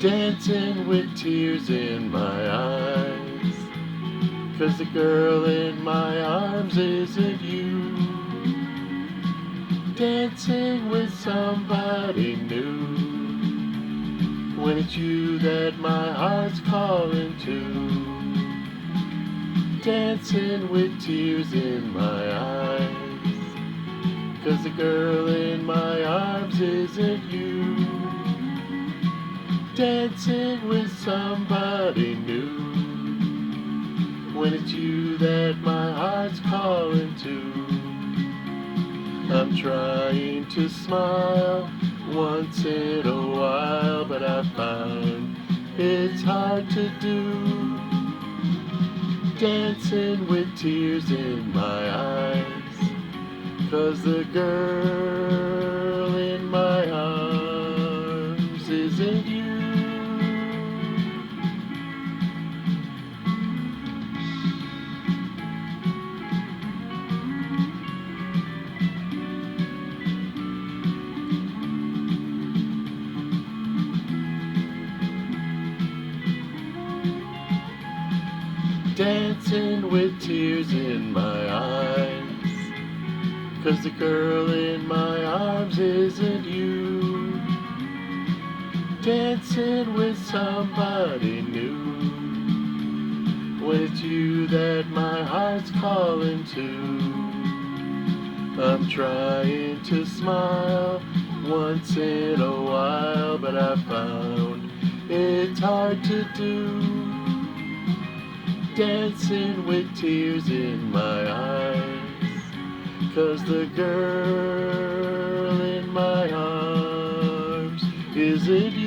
dancing with tears in my eyes, 'cause the girl in my arms isn't you. Dancing with somebody new, when it's you that my heart's calling to. Dancing with tears in my eyes, 'cause the girl in my arms isn't you. Dancing with somebody new, when it's you that my heart's calling to. I'm trying to smile once in a while, but I find it's hard to do. Dancing with tears in my eyes, 'cause the girl in my arms isn't you. Dancing with tears in my eyes, 'cause the girl in my arms isn't you. Dancing with somebody new, when it's you that my heart's calling to. I'm trying to smile once in a while, but I found it's hard to do. Dancing with tears in my eyes, 'cause the girl in my arms isn't you.